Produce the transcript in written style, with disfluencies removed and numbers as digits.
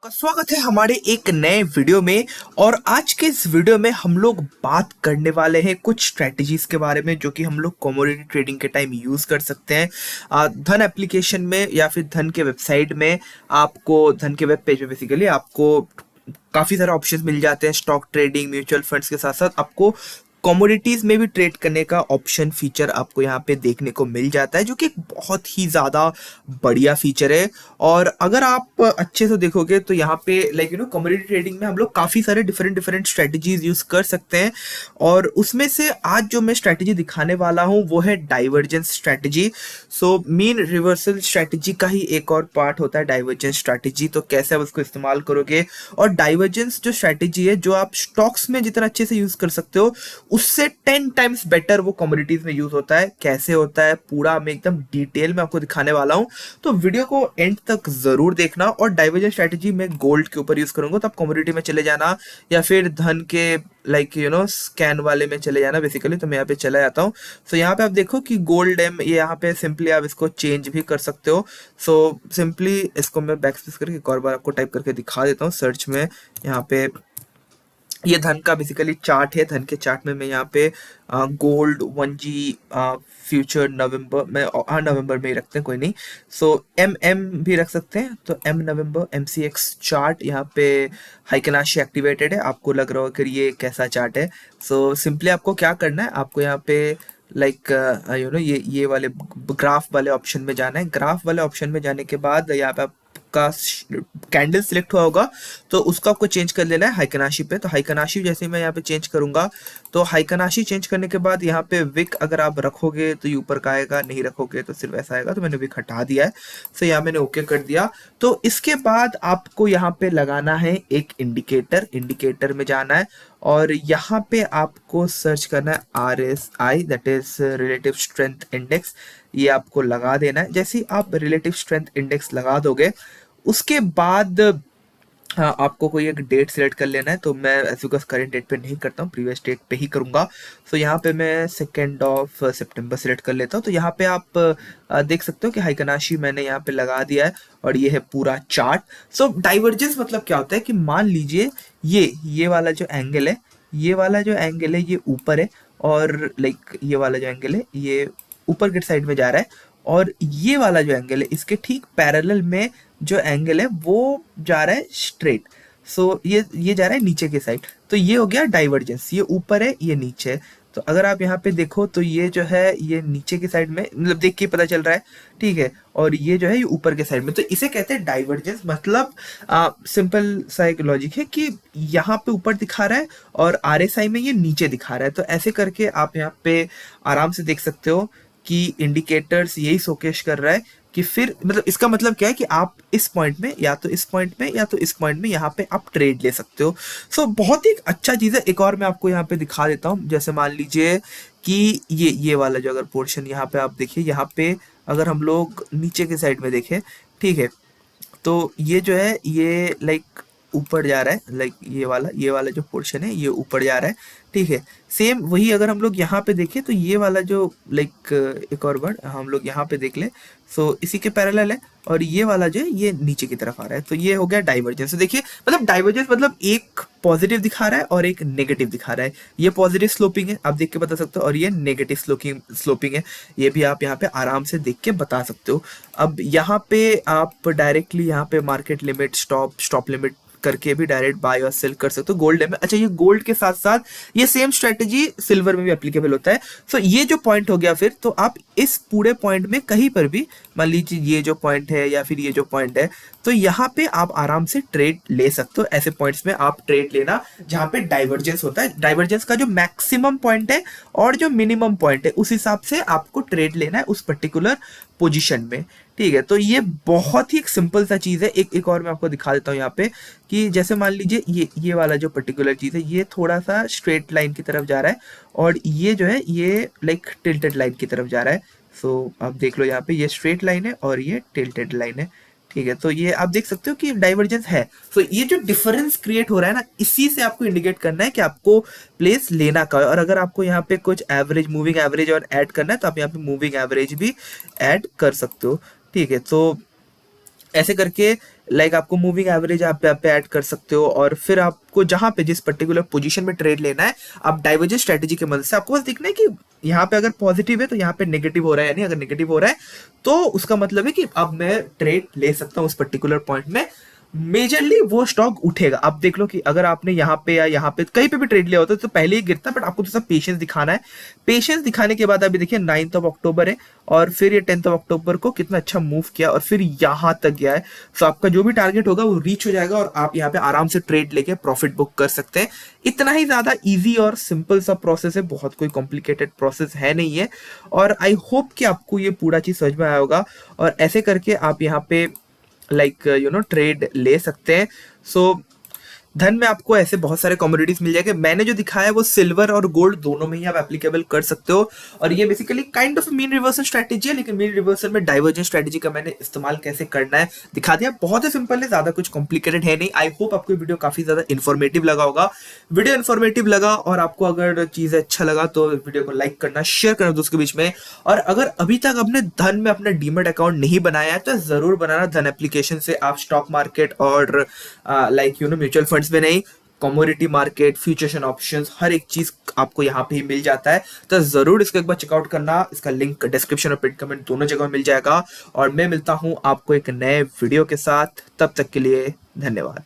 का स्वागत है हमारे एक नए वीडियो में। और आज के इस वीडियो में हम लोग बात करने वाले हैं कुछ स्ट्रेटजीज के बारे में जो कि हम लोग कमोडिटी ट्रेडिंग के टाइम यूज कर सकते हैं। धन एप्लीकेशन में या फिर धन के वेबसाइट में आपको धन के वेब पेज में बेसिकली आपको काफ़ी सारे ऑप्शंस मिल जाते हैं। स्टॉक ट्रेडिंग, म्यूचुअल फंड्स के साथ साथ आपको कमोडिटीज़ में भी ट्रेड करने का ऑप्शन फीचर आपको यहाँ पे देखने को मिल जाता है, जो कि एक बहुत ही ज़्यादा बढ़िया फीचर है। और अगर आप अच्छे से देखोगे तो यहाँ पे कमोडिटी ट्रेडिंग में हम लोग काफ़ी सारे डिफरेंट डिफरेंट स्ट्रेटजीज यूज़ कर सकते हैं। और उसमें से आज जो मैं स्ट्रेटजी दिखाने वाला हूँ वो है divergence strategy. So mean reversal strategy का ही एक और पार्ट होता है डाइवर्जेंस स्ट्रेटजी। तो कैसे आप उसको इस्तेमाल करोगे, और डाइवर्जेंस जो स्ट्रेटजी है जो आप स्टॉक्स में जितना अच्छे से यूज़ कर सकते हो उससे 10 टाइम्स बेटर वो कमोडिटीज में यूज होता है। कैसे होता है पूरा मैं एकदम डिटेल में आपको दिखाने वाला हूं, तो वीडियो को एंड तक जरूर देखना। और डाइवर्जेंस स्ट्रेटजी में गोल्ड के ऊपर यूज करूंगा, तो आप कमोडिटी में चले जाना या फिर धन के स्कैन वाले में चले जाना बेसिकली। तो मैं यहाँ पे चला जाता हूँ। सो यहाँ पे आप देखो कि गोल्ड एम, ये यहाँ पे सिंपली आप इसको चेंज भी कर सकते हो। सो सिंपली इसको मैं बैक स्पेस करके एक और बार आपको टाइप करके दिखा देता हूँ सर्च में। यहाँ पे ये धन का बेसिकली चार्ट है। धन के चार्ट में मैं यहाँ पे गोल्ड 1G फ्यूचर नवंबर में, हाँ नवंबर में ही रखते हैं, कोई नहीं। सो एम भी रख सकते हैं, तो एम नवंबर MCX चार्ट यहाँ पे हाइकेनाशी एक्टिवेटेड है। आपको लग रहा होगा कि ये कैसा चार्ट है। सो सिंपली आपको क्या करना है, आपको यहाँ पे ये वाले ग्राफ वाले ऑप्शन में जाना है। ग्राफ वाले ऑप्शन में जाने के बाद यहाँ पे का कैंडल सिलेक्ट हुआ होगा तो उसको आपको चेंज कर लेना है हाइकेनाशी पे। तो हाइकेनाशी जैसे मैं यहाँ पे चेंज करूंगा, तो हाइकेनाशी चेंज करने के बाद यहाँ पे विक अगर आप रखोगे तो ये ऊपर का आएगा, नहीं रखोगे तो सिर्फ ऐसा आएगा। तो मैंने विक हटा दिया है। तो यहाँ मैंने ओके कर दिया। तो इसके बाद आपको यहाँ पे लगाना है एक इंडिकेटर। इंडिकेटर में जाना है और यहाँ पे आपको सर्च करना है RSI, that is relative strength index. ये आपको लगा देना है। जैसे ही आप रिलेटिव स्ट्रेंथ इंडेक्स लगा दोगे उसके बाद हाँ आपको कोई एक डेट सेलेक्ट कर लेना है। तो मैं ऐसे करंट डेट पे नहीं करता हूँ, प्रीवियस डेट पे ही करूँगा। तो यहाँ पे मैं 2 सितंबर सेलेक्ट कर लेता हूँ। तो यहाँ पे आप देख सकते हो कि हाइकेनाशी मैंने यहाँ पे लगा दिया है और ये है पूरा चार्ट। सो डाइवर्जेंस मतलब क्या होता है कि मान लीजिए ये वाला जो एंगल है, ये वाला जो एंगल है ये ऊपर है, और ये वाला जो एंगल है ये ऊपर की साइड में जा रहा है, और ये वाला जो एंगल है इसके ठीक पैरेलल में जो एंगल है वो जा रहा है स्ट्रेट। सो ये जा रहा है नीचे की साइड। तो ये हो गया डाइवर्जेंस, ये ऊपर है ये नीचे है। तो अगर आप यहाँ पे देखो तो ये जो है ये नीचे की साइड में, मतलब देख के पता चल रहा है, ठीक है। और ये जो है ये ऊपर के साइड में, तो इसे कहते हैं डाइवर्जेंस। मतलब सिंपल सा एक लॉजिक है कि यहाँ पे ऊपर दिखा रहा है और RSI में ये नीचे दिखा रहा है। तो ऐसे करके आप यहाँ पे आराम से देख सकते हो कि इंडिकेटर्स यही शोकेश कर रहा है कि फिर मतलब इसका मतलब क्या है कि आप इस पॉइंट में या तो इस पॉइंट में या तो इस पॉइंट में यहाँ पे आप ट्रेड ले सकते हो। सो बहुत ही अच्छा चीज़ है। एक और मैं आपको यहाँ पे दिखा देता हूँ। जैसे मान लीजिए कि ये वाला जो अगर पोर्शन यहाँ पे आप देखिए, यहाँ पे अगर हम लोग नीचे के साइड में देखें, ठीक है, तो ये जो है ये ऊपर जा रहा है। ये वाला जो पोर्शन है ये ऊपर जा रहा है, ठीक है। सेम वही अगर हम लोग यहाँ पे देखें तो ये वाला जो एक और वर्ड हम लोग यहाँ पे देख ले, सो इसी के पैरेलल है, और ये वाला जो है ये नीचे की तरफ आ रहा है। तो ये हो गया डाइवर्जेंस। तो देखिए मतलब डाइवर्जेंस मतलब एक पॉजिटिव दिखा रहा है और एक नेगेटिव दिखा रहा है। ये पॉजिटिव स्लोपिंग है, आप देख के बता सकते हो, और ये नेगेटिव स्लोपिंग है। ये भी आप यहाँ पे आराम से देख के बता सकते हो। अब यहाँ पे आप डायरेक्टली यहाँ पे मार्केट लिमिट, स्टॉप लिमिट करके भी डायरेक्ट बाय और सेल कर सकते हो गोल्ड में। अच्छा, ये गोल्ड के साथ साथ ये सेम स्ट्रेटजी सिल्वर में भी एप्लीकेबल होता है। सो ये जो पॉइंट हो गया, फिर तो आप इस पूरे पॉइंट में कहीं पर भी, मान लीजिए ये जो पॉइंट है या फिर ये जो पॉइंट है, तो यहाँ पे आप आराम से ट्रेड ले सकते हो। ऐसे पॉइंट्स में आप ट्रेड लेना जहाँ पे डाइवर्जेंस होता है। डाइवर्जेंस का जो मैक्सिमम पॉइंट है और जो मिनिमम पॉइंट है उस हिसाब से आपको ट्रेड लेना है उस पर्टिकुलर पोजीशन में, ठीक है। तो ये बहुत ही एक सिंपल सा चीज़ है। एक और मैं आपको दिखा देता हूँ यहाँ पे कि जैसे मान लीजिए ये वाला जो पर्टिकुलर चीज़ है ये थोड़ा सा स्ट्रेट लाइन की तरफ जा रहा है, और ये जो है ये टिल्टेड लाइन की तरफ जा रहा है। सो आप देख लो यहाँ पे ये स्ट्रेट लाइन है और ये टिल्टेड लाइन है, ठीक है। तो ये आप देख सकते हो कि डाइवर्जेंस है। सो ये जो डिफरेंस क्रिएट हो रहा है ना, इसी से आपको इंडिकेट करना है कि आपको प्लेस लेना का है। और अगर आपको यहाँ पे कुछ एवरेज, मूविंग एवरेज और ऐड करना है तो आप यहाँ पे मूविंग एवरेज भी ऐड कर सकते हो, ठीक है। तो ऐसे करके लाइक आपको मूविंग एवरेज आप यहाँ पे ऐड कर सकते हो, और फिर आपको जहाँ पे जिस पर्टिकुलर पोजीशन में ट्रेड लेना है, आप डाइवर्जेंट स्ट्रेटेजी की मदद से आपको बस देखना है कि यहाँ पे अगर पॉजिटिव है तो यहाँ पे नेगेटिव हो रहा है, यानी अगर नेगेटिव हो रहा है तो उसका मतलब है कि अब मैं ट्रेड ले सकता हूँ उस पर्टिकुलर पॉइंट में, मेजरली वो स्टॉक उठेगा। अब देख लो कि अगर आपने यहाँ पे या यहाँ पे कहीं पे भी ट्रेड लिया होता है तो पहले ही गिरता, बट आपको थोड़ा पेशेंस दिखाना है। पेशेंस दिखाने के बाद अभी देखिए 9 अक्टूबर है, और फिर ये 10 अक्टूबर को कितना अच्छा मूव किया और फिर यहाँ तक गया है। तो आपका जो भी टारगेट होगा वो रीच हो जाएगा और आप यहाँ पे आराम से ट्रेड लेके प्रॉफिट बुक कर सकते हैं। इतना ही ज्यादा इजी और सिंपल सा प्रोसेस है, बहुत कोई कॉम्प्लिकेटेड प्रोसेस है नहीं है। और आई होप कि आपको ये पूरा चीज समझ में आया होगा, और ऐसे करके आप यहाँ पे लाइक ट्रेड ले सकते हैं। सो धन में आपको ऐसे बहुत सारे कमोडिटीज मिल जाएंगे। मैंने जो दिखाया है वो सिल्वर और गोल्ड दोनों में ही आप एप्लीकेबल कर सकते हो, और ये basically kind of mean reversal strategy है, लेकिन मीन रिवर्सल में डाइवर्जेंट स्ट्रेटेजी का मैंने इस्तेमाल कैसे करना है दिखा दिया। बहुत ही सिंपल है, ज्यादा कुछ कॉम्प्लिकेटेड है नहीं। आई होप आपको वीडियो काफी ज्यादा इन्फॉर्मेटिव लगा होगा। वीडियो इन्फॉर्मेटिव लगा और आपको अगर चीजें अच्छा लगा तो वीडियो को लाइक करना, शेयर करना दोस्तों के बीच में। और अगर अभी तक आपने धन में अपना डीमेट अकाउंट नहीं बनाया है तो जरूर बनाना। धन एप्लीकेशन से आप स्टॉक मार्केट और लाइक म्यूचुअल फंड्स में नहीं, commodity market, futures and options, हर एक चीज आपको यहाँ पे ही मिल जाता है। तो जरूर इसको एक बार चेकआउट करना। इसका लिंक डिस्क्रिप्शन और पिन कमेंट दोनों जगह मिल जाएगा। और मैं मिलता हूँ आपको एक नए वीडियो के साथ, तब तक के लिए धन्यवाद।